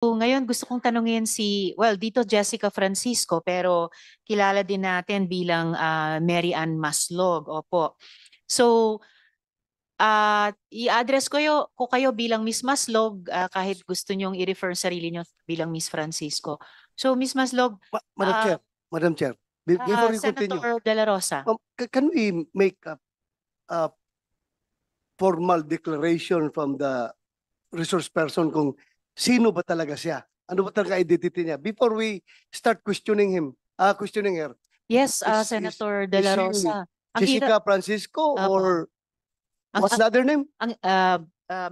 So, ngayon gusto kong tanungin dito Jessica Francisco, pero kilala din natin bilang Mary Ann Maslog. Opo. So, i-address ko kayo bilang Miss Maslog, kahit gusto nyong i-refer sarili nyo bilang Miss Francisco. So, Miss Maslog, Madam ah, Chair, Madam Chair, before you continue, Senator De La Rosa. can we make a formal declaration from the resource person kung sino ba talaga siya? Ano ba talaga identity niya? Before we start questioning her, Yes, is, is, Senator De is La she Rosa. Ang hirap, Jessica Francisco opo. or Ang, what's ang, the other name? ang,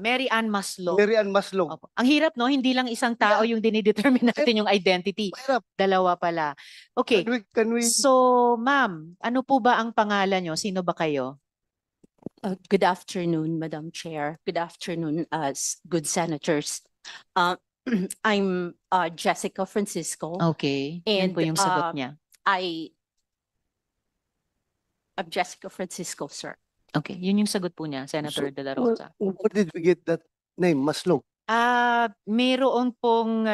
Mary Ann Maslog. Mary Ann Maslog. Opo. Ang hirap, no? Hindi lang isang tao Yeah, yung dinidetermine natin yung identity. mahirap. Dalawa pala. Okay. Can we, So, ma'am, ano po ba ang pangalan nyo? Sino ba kayo? Good afternoon, Madam Chair. Good afternoon, good senators. Uh, I'm Jessica Francisco. Okay. Yun And po yung sagot niya. I'm Jessica Francisco, sir. Okay. Yun yung sagot po niya, Senator De La Rosa. where did we get that name, Maslog? Mayroon pong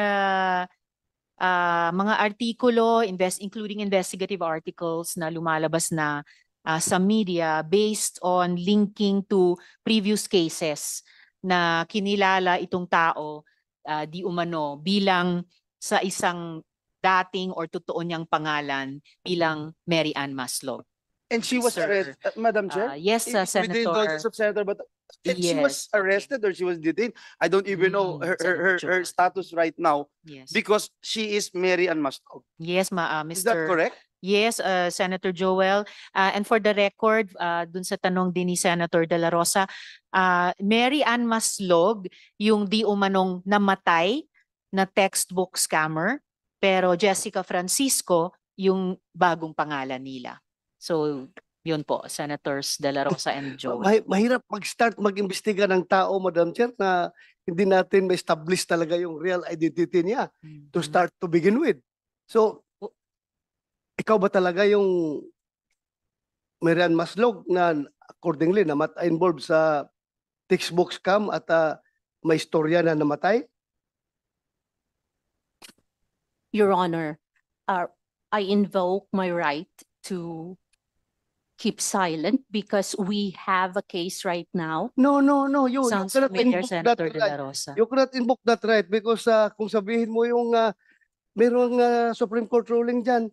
mga artikulo, including investigative articles na lumalabas na sa media based on linking to previous cases na kinilala itong tao di umano bilang sa isang dating or totoo niyang pangalan bilang Mary Ann Maslog. And she was Sir. arrested, Madam Chair? Yes, With the Senator. indulgence of Senator, but she was Yes, okay. arrested or she was detained. I don't even know her Senator. status right now Yes. because she is Mary Ann Maslog. Yes, Is that Mr. correct? Yes, Senator Joel. And for the record, dun sa tanong din ni Senator De La Rosa, Mary Ann Maslog, yung di umanong namatay na textbook scammer, pero Jessica Francisco, yung bagong pangalan nila. So, yun po, Senators De La Rosa and Joel. Mahirap mag-start mag-imbestiga ng tao, Madam Chair, na hindi natin ma-establish talaga yung real identity niya to start to begin with. So, ikaw ba talaga yung Mary Ann Maslog na accordingly involved sa textbook scam at may istorya na namatay? Your Honor, I invoke my right to keep silent because we have a case right now. No. You Sounds cannot familiar, invoke that Senator De La right. Rosa. You cannot invoke that right because kung sabihin mo yung merong Supreme Court ruling dyan,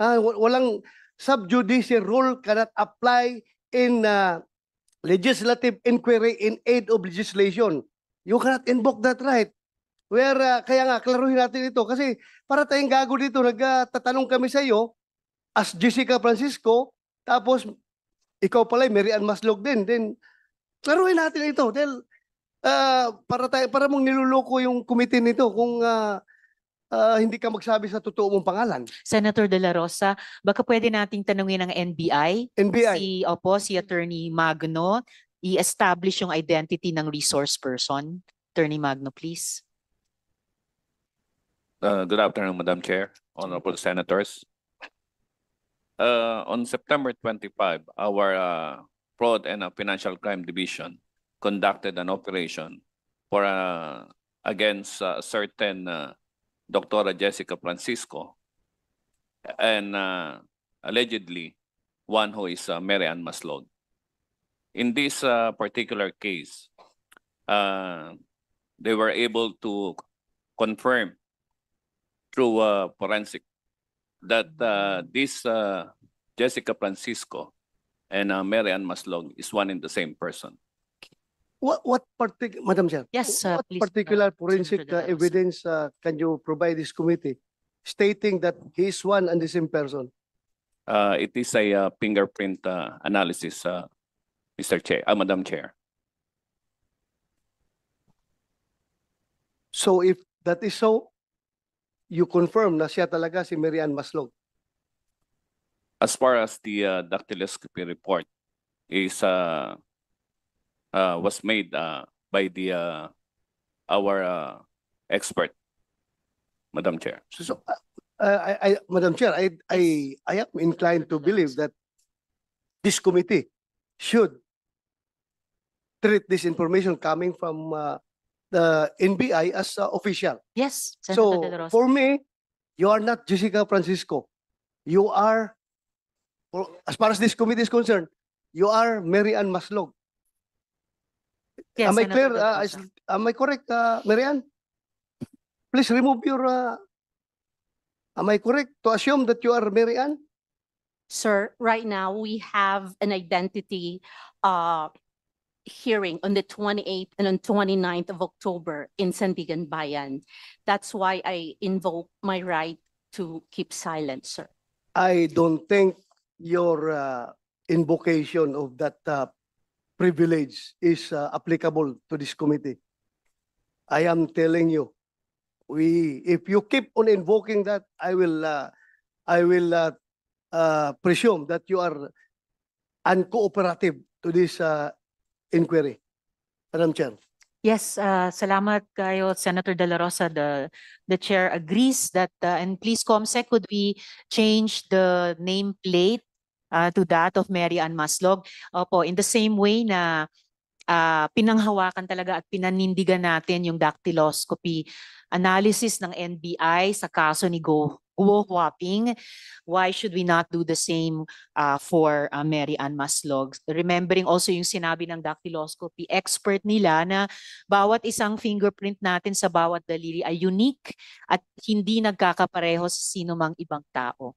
walang sub-judice rule cannot apply in legislative inquiry in aid of legislation. You cannot invoke that right. Kaya nga, klaruhin natin ito kasi para tayong gago dito, nagtatanong kami sa iyo as Jessica Francisco, tapos ikaw pala Mary Ann Maslog din. Then, klaruhin natin ito dahil para mong niluloko yung committee nito kung hindi ka magsabi sa totoo mong pangalan. Senator De La Rosa, baka pwede nating tanungin ng NBI? NBI. Si Attorney Magno, i-establish yung identity ng resource person. Attorney Magno, please. Good afternoon, Madam Chair, honorable senators. On September 25, our Fraud and Financial Crime Division conducted an operation for against certain Dr. Jessica Francisco and allegedly one who is Mary Ann Maslog. In this particular case, they were able to confirm through forensic that this Jessica Francisco and Mary Ann Maslog is one and the same person. Madam Chair, Yes, what please, particular forensic Senator De La Rosa. evidence can you provide this committee stating that he is one and the same person? It is a fingerprint analysis, Mr. Chair, Madam Chair. So if that is so, you confirm na siya talaga si Mary Ann Maslog. As far as the dactyloscopy report is was made by our expert, Madam Chair. So Madam Chair, I am inclined to believe that this committee should treat this information coming from the NBI as official. Yes, Senator De La So Rosa. for me, you are not Jessica Francisco. You are, as far as this committee is concerned, you are Mary Ann Maslog. Yes, Am I Senator clear? De La Rosa. Am I correct, Mary Ann? Please remove your. Am I correct to assume that you are Mary Ann? Sir, right now, we have an identity hearing on the 28th and on 29th of October in Sandigan Bayan. That's why I invoke my right to keep silent, sir. I don't think your invocation of that privilege is applicable to this committee. I am telling you, if you keep on invoking that, I will presume that you are uncooperative to this inquiry. Madam Chair. Yes, salamat kayo, Senator De La Rosa. The chair agrees that, and please, Comsec, could we change the nameplate to that of Mary Ann Maslog? Opo, in the same way na pinanghawakan talaga at pinanindigan natin yung dactyloscopy analysis ng NBI sa kaso ni Guo Huaping. Why should we not do the same for Mary Ann Maslog? Remembering also yung sinabi ng dactyloscopy expert nila na bawat isang fingerprint natin sa bawat daliri ay unique at hindi nagkakapareho sa sino mang ibang tao.